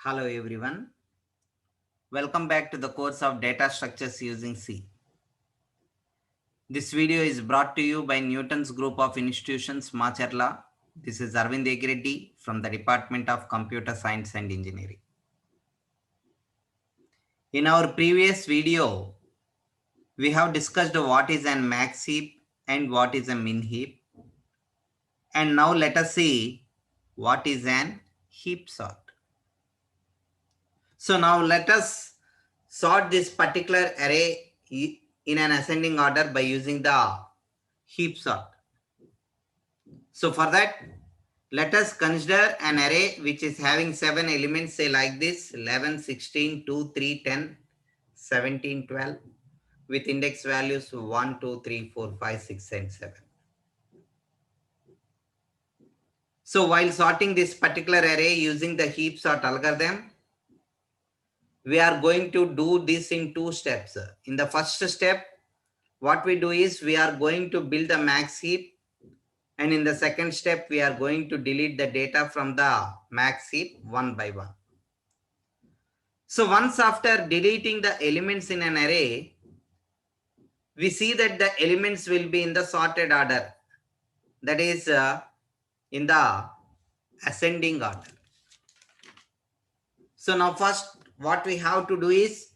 Hello everyone. Welcome back to the course of data structures using C. This video is brought to you by Newton's Group of Institutions, Macherla. This is Arvind Egreddy from the Department of Computer Science and Engineering. In our previous video, we have discussed what is an max heap and what is a min heap. And now let us see what is an heap sort. So now let us sort this particular array in an ascending order by using the heap sort. So for that, let us consider an array which is having 7 elements, say like this: 11, 16, 2, 3, 10, 17, 12, with index values 1, 2, 3, 4, 5, 6, and 7. So while sorting this particular array using the heap sort algorithm, we are going to do this in 2 steps. In the first step, what we do is we are going to build a max heap, and in the second step we are going to delete the data from the max heap one by one. So once after deleting the elements in an array, we see that the elements will be in the sorted order, that is in the ascending order. So now first what we have to do is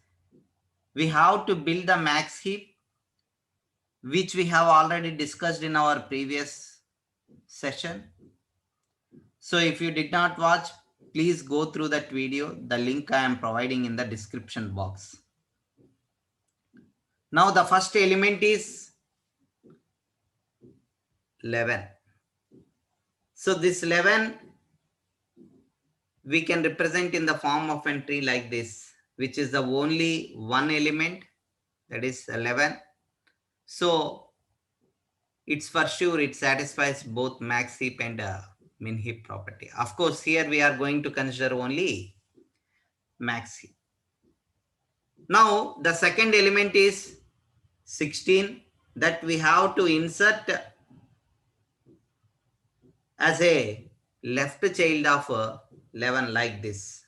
we have to build the max heap, which we have already discussed in our previous session. So if you did not watch, please go through that video. The link I am providing in the description box. Now the first element is 11. So this 11 we can represent in the form of entry like this, which is the only one element, that is 11. So it's for sure it satisfies both max heap and min heap property. Of course, here we are going to consider only max heap. Now the second element is 16, that we have to insert as a left child of 11 like this.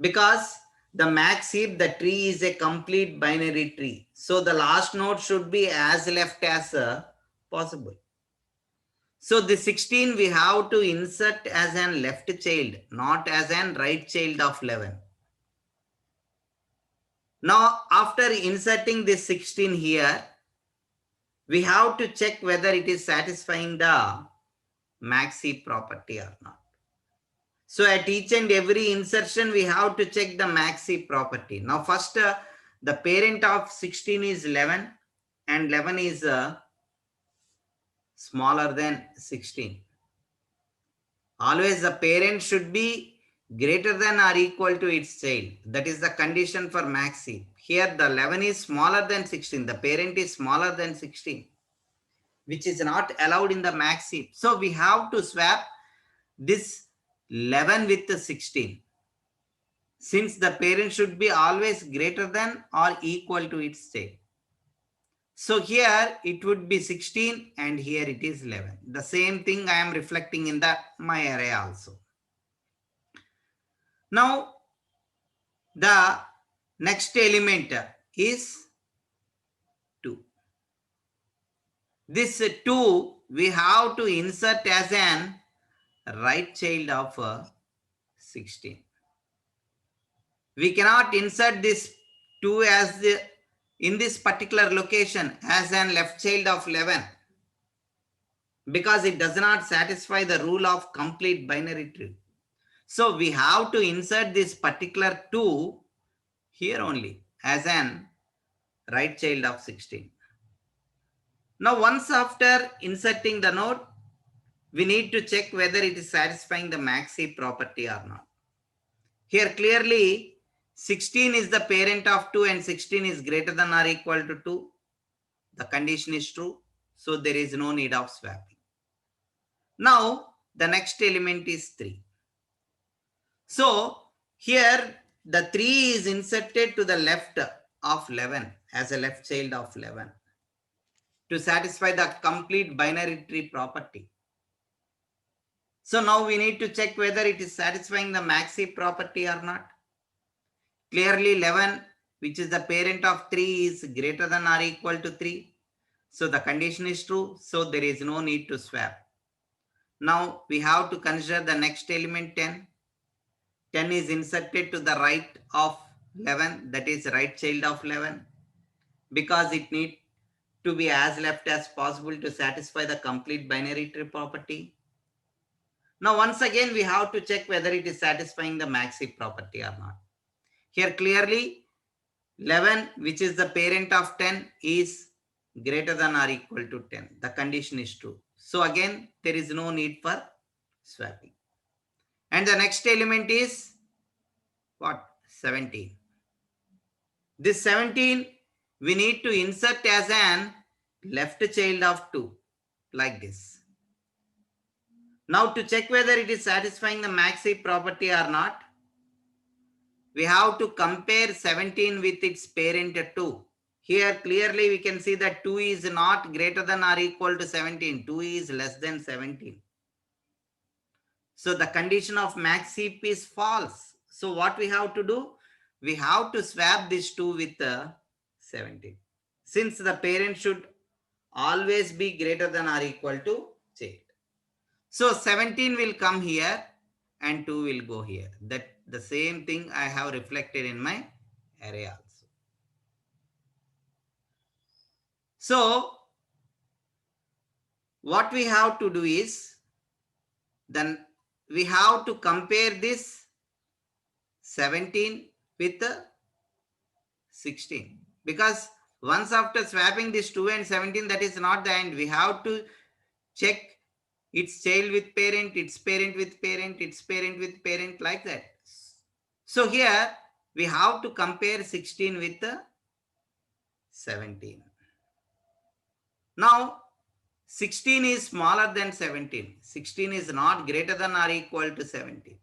Because the max heap, the tree is a complete binary tree. So the last node should be as left as possible. So the 16 we have to insert as an left child, not as an right child of 11. Now after inserting this 16 here, we have to check whether it is satisfying the max heap property or not. So at each and every insertion, we have to check the max heap property. Now first, the parent of 16 is 11 and 11 is smaller than 16. Always the parent should be greater than or equal to its child. That is the condition for max heap. Here the 11 is smaller than 16. The parent is smaller than 16, which is not allowed in the max heap. So we have to swap this 11 with the 16. Since the parent should be always greater than or equal to its child. So here it would be 16 and here it is 11. The same thing I am reflecting in my array also. Now the next element is 2. This 2 we have to insert as an right child of 16. We cannot insert this 2 as in this particular location as an left child of 11, because it does not satisfy the rule of complete binary tree. So we have to insert this particular 2 here only as an right child of 16. Now once after inserting the node, we need to check whether it is satisfying the max heap property or not. Here clearly 16 is the parent of 2 and 16 is greater than or equal to 2. The condition is true, so there is no need of swapping. Now the next element is 3. So here the 3 is inserted to the left of 11 as a left child of 11 to satisfy the complete binary tree property. So now we need to check whether it is satisfying the max-heap property or not. Clearly 11, which is the parent of 3, is greater than or equal to 3. So the condition is true. So there is no need to swap. Now we have to consider the next element 10. 10 is inserted to the right of 11, that is right child of 11, because it needs to be as left as possible to satisfy the complete binary tree property. Now once again we have to check whether it is satisfying the max-heap property or not. Here clearly 11, which is the parent of 10, is greater than or equal to 10. The condition is true. So again, there is no need for swapping. And the next element is what? 17. This 17, we need to insert as an left child of 2, like this. Now to check whether it is satisfying the max-heap property or not, we have to compare 17 with its parent 2. Here clearly we can see that 2 is not greater than or equal to 17. 2 is less than 17. So the condition of max-heap is false. So what we have to do? We have to swap this 2 with 17. Since the parent should always be greater than or equal to child. So 17 will come here and 2 will go here. That the same thing I have reflected in my array also. So what we have to do is, then we have to compare this 17 with 16, because once after swapping this 2 and 17, that is not the end. We have to check its child with parent, its parent with parent, its parent with parent, like that. So here we have to compare 16 with 17. Now 16 is smaller than 17. 16 is not greater than or equal to 17.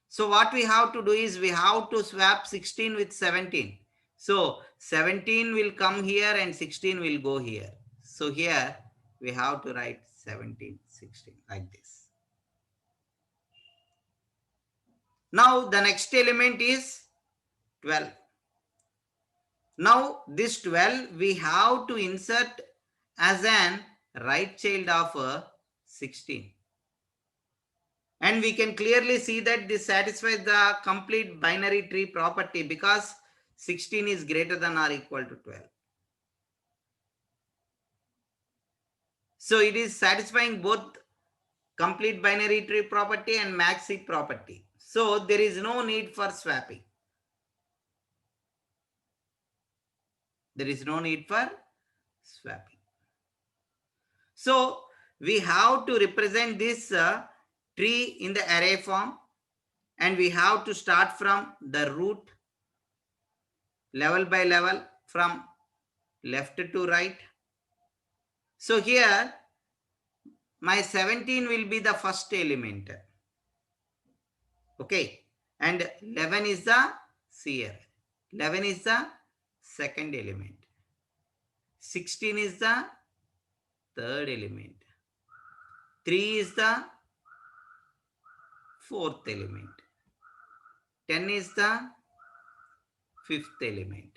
So what we have to do is we have to swap 16 with 17. So 17 will come here and 16 will go here. So here we have to write 17, 16 like this. Now the next element is 12. Now this 12 we have to insert as an right child of 16. And we can clearly see that this satisfies the complete binary tree property, because 16 is greater than or equal to 12. So it is satisfying both complete binary tree property and max-heap property. So there is no need for swapping. There is no need for swapping. So we have to represent this tree in the array form, and we have to start from the root level by level from left to right. So here my 17 will be the first element. Okay. And 11 is the seer. 11 is the second element. 16 is the third element. 3 is the fourth element. 10 is the fifth element.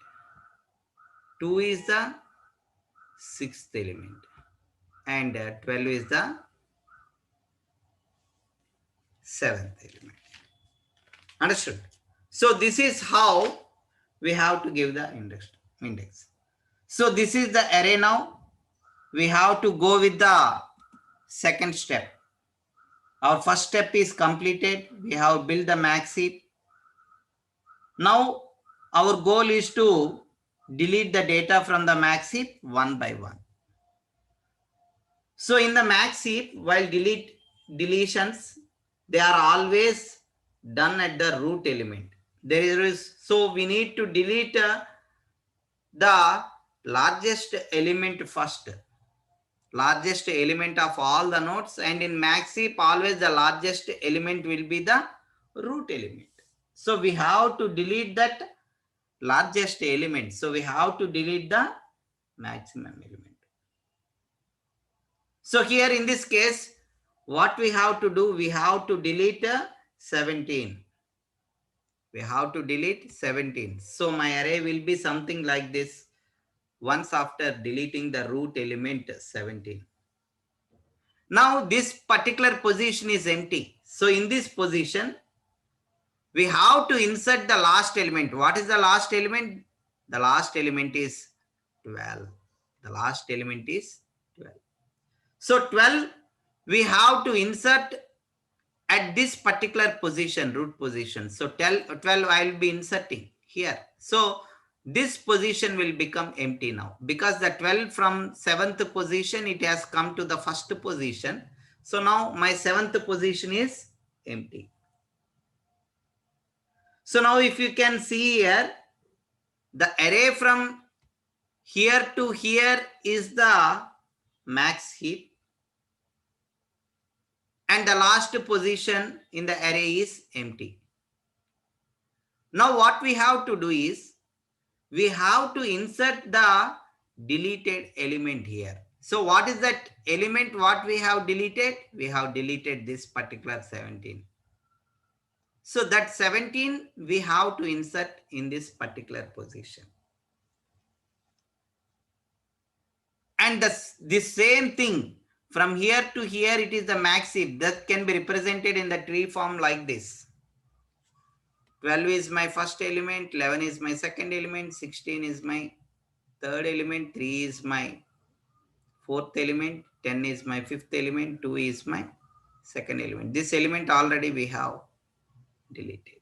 2 is the sixth element. And 12 is the seventh element. Understood? So this is how we have to give the index. So this is the array now. We have to go with the second step. Our first step is completed. We have built the max heap. Now our goal is to delete the data from the max heap one by one. So in the max heap, while deletions, they are always done at the root element. So we need to delete the largest element first. Largest element of all the nodes, and in max heap always the largest element will be the root element. So we have to delete that largest element. So we have to delete the maximum element. So here in this case, what we have to do? We have to delete 17. We have to delete 17. So my array will be something like this once after deleting the root element 17. Now this particular position is empty. So in this position, we have to insert the last element. What is the last element? The last element is 12. The last element is 12. So 12, we have to insert at this particular position, root position. So 12 I will be inserting here. So this position will become empty now because the 12 from 7th position, it has come to the first position. So now my 7th position is empty. So now if you can see here, the array from here to here is the max heap. And the last position in the array is empty. Now what we have to do is, we have to insert the deleted element here. So what is that element what we have deleted? We have deleted this particular 17. So that 17 we have to insert in this particular position. And this same thing from here to here, it is the max heap that can be represented in the tree form like this. 12 is my first element, 11 is my second element, 16 is my third element, 3 is my fourth element, 10 is my fifth element, 2 is my second element. This element already we have deleted.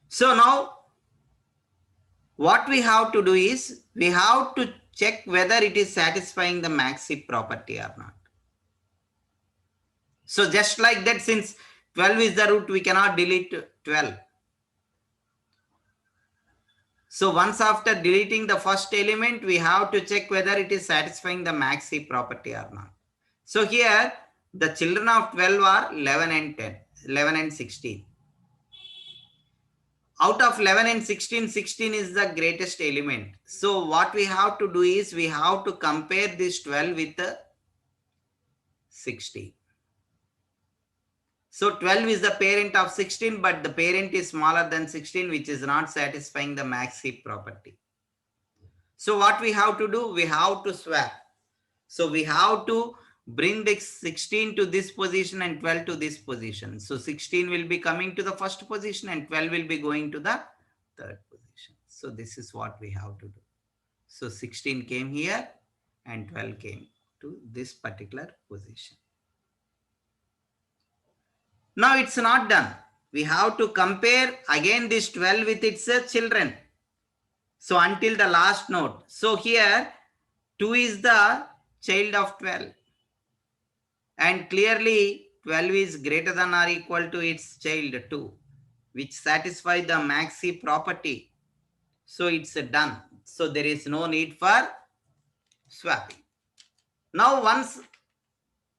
So now what we have to do is, we have to check whether it is satisfying the max heap property or not. So just like that, since 12 is the root, we cannot delete 12. So once after deleting the first element, we have to check whether it is satisfying the max heap property or not. So here, the children of 12 are 11 and 10, 11 and 16. Out of 11 and 16, 16 is the greatest element. So what we have to do is, we have to compare this 12 with 16. So 12 is the parent of 16, but the parent is smaller than 16, which is not satisfying the max heap property. So what we have to do? We have to swap. So we have to bring the 16 to this position and 12 to this position. So 16 will be coming to the first position and 12 will be going to the third position. So this is what we have to do. So 16 came here and 12 came to this particular position. Now it's not done. We have to compare again this 12 with its children. So until the last node. So here 2 is the child of 12. And clearly 12 is greater than or equal to its child 2, which satisfies the max heap property. So it's done. So there is no need for swapping. Now once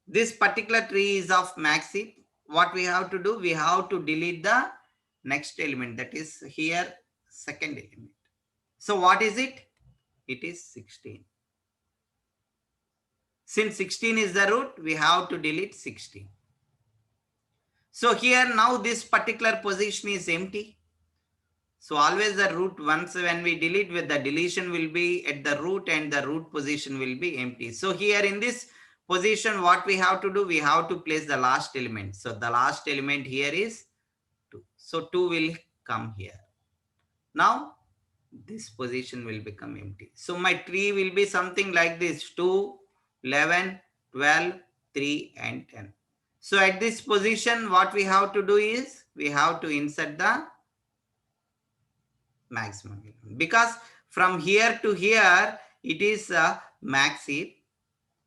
this particular tree is of max heap, what we have to do? We have to delete the next element, that is here second element. So what is it? It is 16. Since 16 is the root, we have to delete 16. So here now this particular position is empty. So always the root, once when we delete, with the deletion will be at the root and the root position will be empty. So here in this position, what we have to do? We have to place the last element. So the last element here is 2. So 2 will come here. Now this position will become empty. So my tree will be something like this: 2, 11, 12, 3 and 10. So at this position, what we have to do is, we have to insert the maximum element, because from here to here it is a max heap.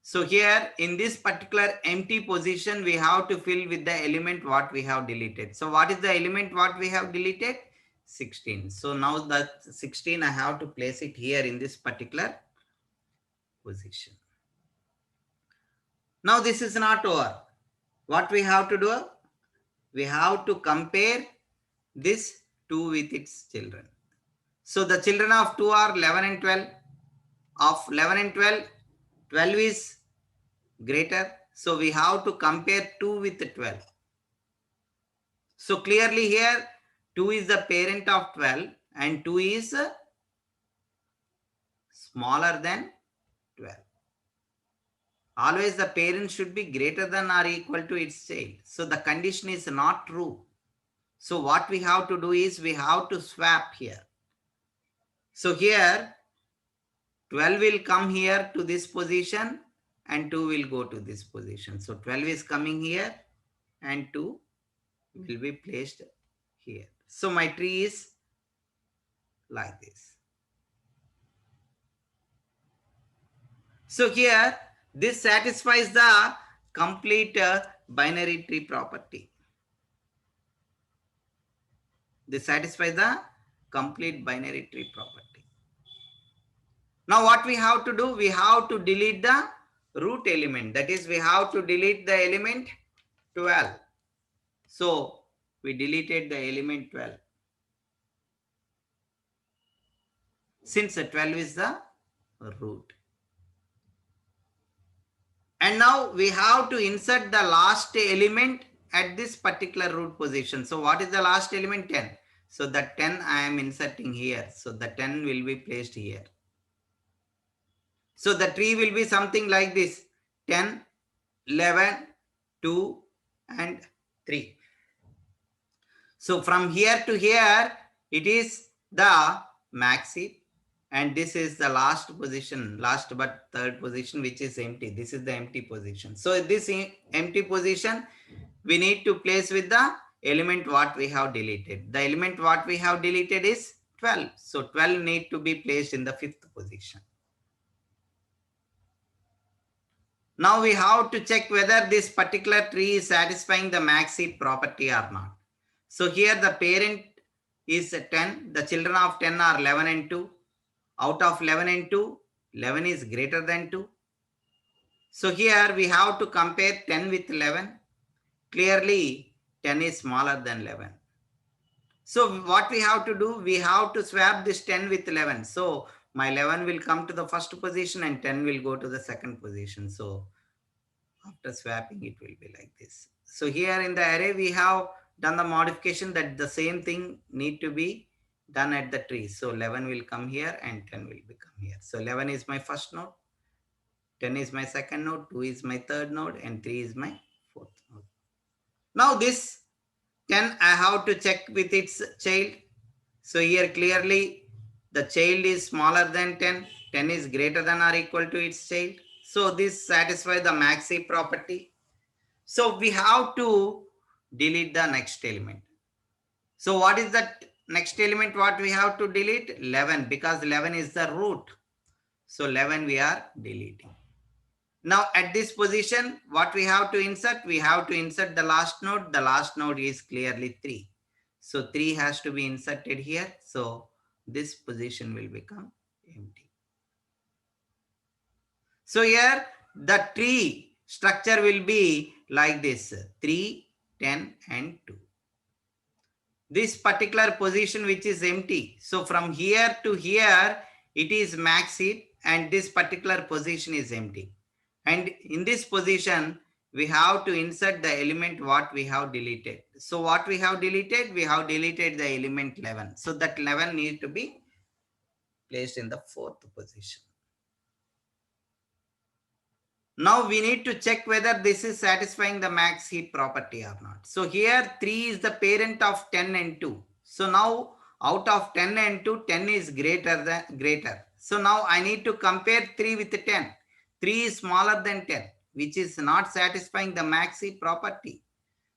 So here in this particular empty position, we have to fill with the element what we have deleted. So what is the element what we have deleted? 16. So now that 16, I have to place it here in this particular position. Now this is not over. What we have to do? We have to compare this 2 with its children. So the children of 2 are 11 and 12. Of 11 and 12, 12 is greater. So we have to compare 2 with 12. So clearly here 2 is the parent of 12 and 2 is smaller than 12. Always the parent should be greater than or equal to its child. So the condition is not true. So what we have to do is we have to swap here. So here 12 will come here to this position and 2 will go to this position. So 12 is coming here and 2 will be placed here. So my tree is like this. So here this satisfies the complete binary tree property. This satisfies the complete binary tree property. Now what we have to do? We have to delete the root element. That is, we have to delete the element 12. So we deleted the element 12. Since 12 is the root. And now we have to insert the last element at this particular root position. So what is the last element? 10. So the 10 I am inserting here. So the 10 will be placed here. So the tree will be something like this: 10, 11, 2 and 3. So from here to here, it is the max heap, and this is the last position, last but third position, which is empty. This is the empty position. So this empty position, we need to place with the element what we have deleted. The element what we have deleted is 12. So 12 need to be placed in the fifth position. Now we have to check whether this particular tree is satisfying the max heap property or not. So here the parent is 10. The children of 10 are 11 and 2. Out of 11 and 2, 11 is greater than 2. So here we have to compare 10 with 11. Clearly 10 is smaller than 11. So what we have to do? We have to swap this 10 with 11. So my 11 will come to the first position and 10 will go to the second position. So after swapping, it will be like this. So here in the array, we have done the modification that the same thing need to be done at the tree. So 11 will come here and 10 will become here. So 11 is my first node, 10 is my second node, 2 is my third node, and 3 is my fourth node. Now this 10, I have to check with its child. So here clearly the child is smaller than 10. 10 is greater than or equal to its child. So this satisfies the max heap property. So we have to delete the next element. So what is that next element what we have to delete? 11, because 11 is the root. So 11 we are deleting. Now at this position, what we have to insert? We have to insert the last node. The last node is clearly 3. So 3 has to be inserted here. So this position will become empty. So here the tree structure will be like this: 3, 10 and 2. This particular position which is empty. So from here to here, it is max heap and this particular position is empty. And in this position, we have to insert the element what we have deleted. So what we have deleted? We have deleted the element 11. So that 11 needs to be placed in the fourth position. Now we need to check whether this is satisfying the max heap property or not. So here 3 is the parent of 10 and 2. So now out of 10 and 2, 10 is greater. So now I need to compare 3 with 10. 3 is smaller than 10, which is not satisfying the max heap property.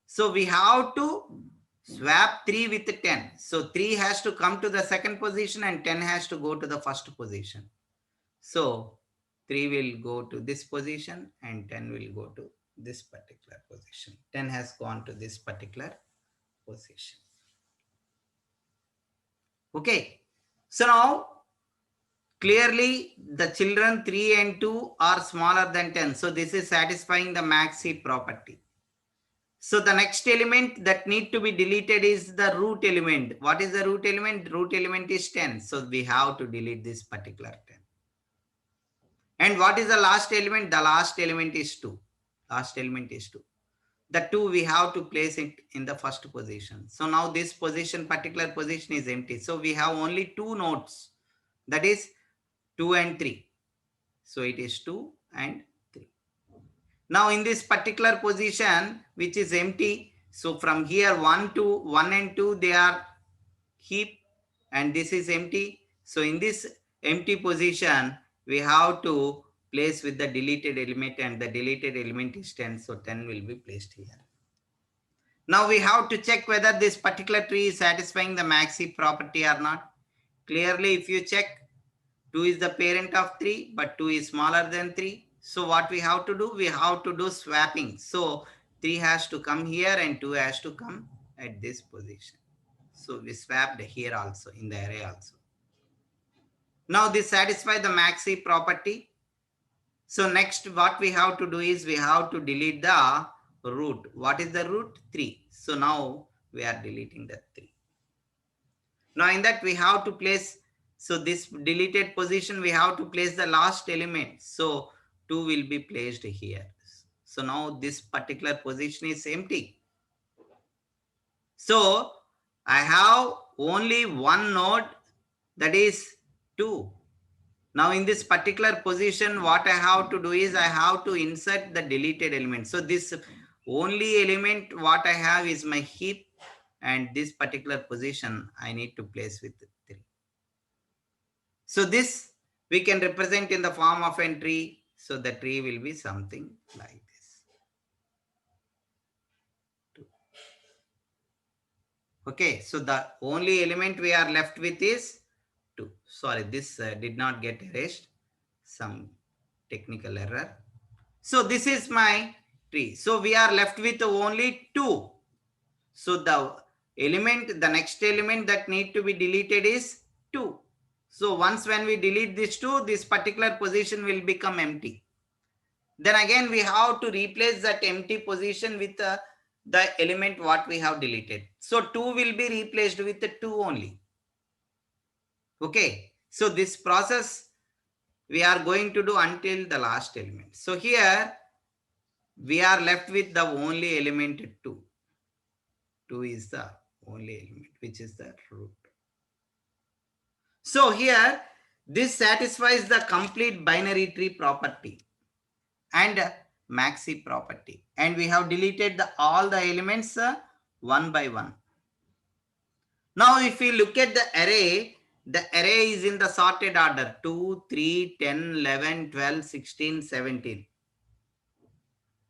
So we have to swap 3 with 10. So 3 has to come to the second position and 10 has to go to the first position. So 3 will go to this position and 10 will go to this particular position. 10 has gone to this particular position. Okay. So now clearly the children 3 and 2 are smaller than 10. So this is satisfying the max heap property. So the next element that need to be deleted is the root element. What is the root element? Root element is 10. So we have to delete this particular 10. And what is the last element? The last element is 2. Last element is 2. The 2 we have to place it in the first position. So now this position, particular position is empty. So we have only 2 nodes, that is 2 and 3. So it is 2 and 3. Now in this particular position which is empty, so from here 1 and 2 they are heap and this is empty. So in this empty position we have to place with the deleted element, and the deleted element is 10. So 10 will be placed here. Now we have to check whether this particular tree is satisfying the max heap property or not. Clearly if you check, 2 is the parent of 3, but 2 is smaller than 3. So what we have to do? We have to do swapping. So 3 has to come here and 2 has to come at this position. So we swapped here also in the array also. Now this satisfies the max heap property. So next what we have to do is we have to delete the root. What is the root? 3. So now we are deleting the 3. Now in that we have to place, so this deleted position we have to place the last element. So 2 will be placed here. So now this particular position is empty. So I have only one node, that is 2. Now in this particular position, what I have to do is I have to insert the deleted element. So this only element what I have is my heap, and this particular position I need to place with 3. So this we can represent in the form of a tree. So the tree will be something like this. Okay, so the only element we are left with is 2. Sorry, this did not get erased. Some technical error. So this is my tree. So we are left with only 2. So the element, the next element that need to be deleted is 2. So once when we delete this 2, this particular position will become empty. Then again we have to replace that empty position with the element what we have deleted. So 2 will be replaced with the 2 only. Okay. So this process we are going to do until the last element. So here we are left with the only element 2. 2 is the only element, which is the root. So here this satisfies the complete binary tree property and max heap property, and we have deleted all the elements one by one. Now if we look at the array is in the sorted order 2, 3, 10, 11, 12, 16, 17.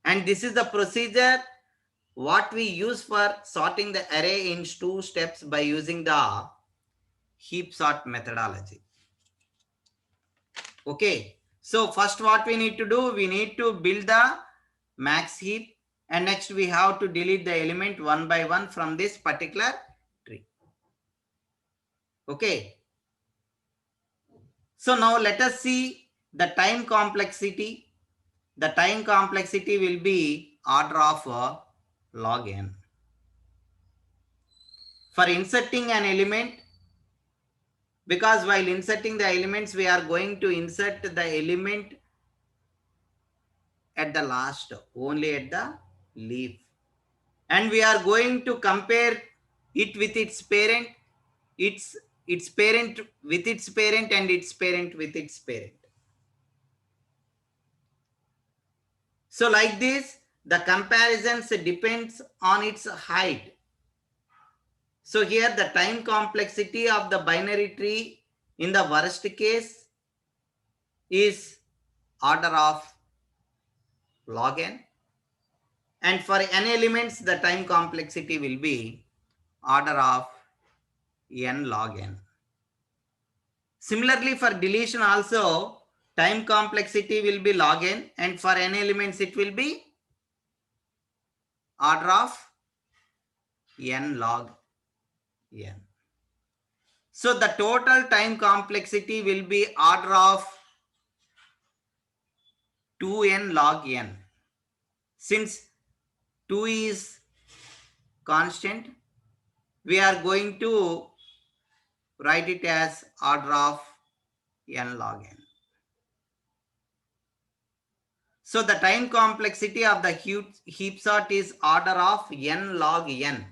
And this is the procedure what we use for sorting the array in 2 steps by using the heap sort methodology. Okay, so first what we need to do, we need to build the max heap, and next we have to delete the element one by one from this particular tree. Okay, so now let us see the time complexity. The time complexity will be order of log n. For inserting an element, because while inserting the elements we are going to insert the element at the last, only at the leaf, and we are going to compare it with its parent, its parent with its parent, and its parent with its parent. So like this the comparisons depends on its height. So here the time complexity of the binary tree in the worst case is order of log n, and for n elements the time complexity will be order of n log n. Similarly for deletion also time complexity will be log n, and for n elements it will be order of n log n. So the total time complexity will be order of 2n log n. Since 2 is constant, we are going to write it as order of n log n. So the time complexity of the heap sort is order of n log n.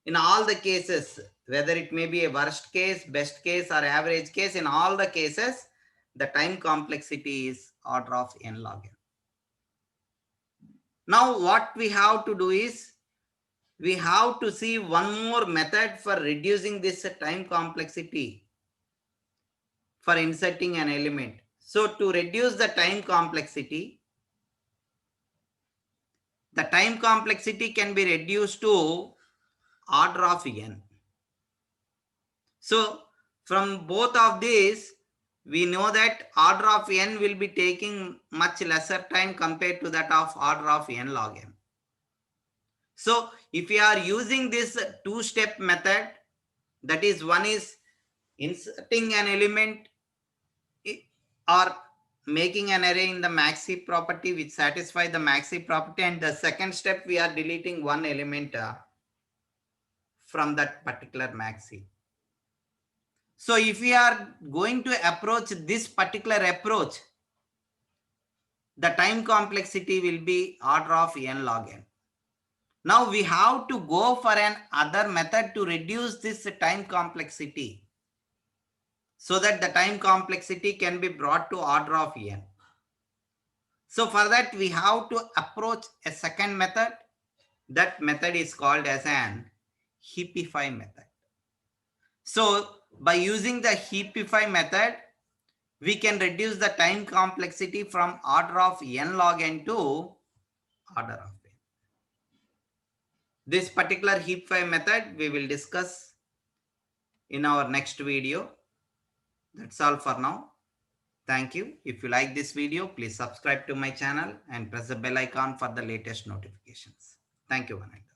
In all the cases, whether it may be a worst case, best case, or average case, in all the cases, the time complexity is order of n log n. Now what we have to do is, we have to see one more method for reducing this time complexity for inserting an element. So to reduce the time complexity can be reduced to order of n. So from both of these, we know that order of n will be taking much lesser time compared to that of order of n log n. So if we are using this two-step method, that is, one is inserting an element or making an array in the maxi property which satisfy the maxi property, and the second step we are deleting one element from that particular maxi. So if we are going to approach this particular approach, the time complexity will be order of n log n. Now we have to go for an other method to reduce this time complexity, so that the time complexity can be brought to order of n. So for that, we have to approach a second method. That method is called as an heapify method. So by using the heapify method, we can reduce the time complexity from order of n log n to order of n. This particular heapify method we will discuss in our next video. That's all for now. Thank you. If you like this video, please subscribe to my channel and press the bell icon for the latest notifications. Thank you, Vanessa.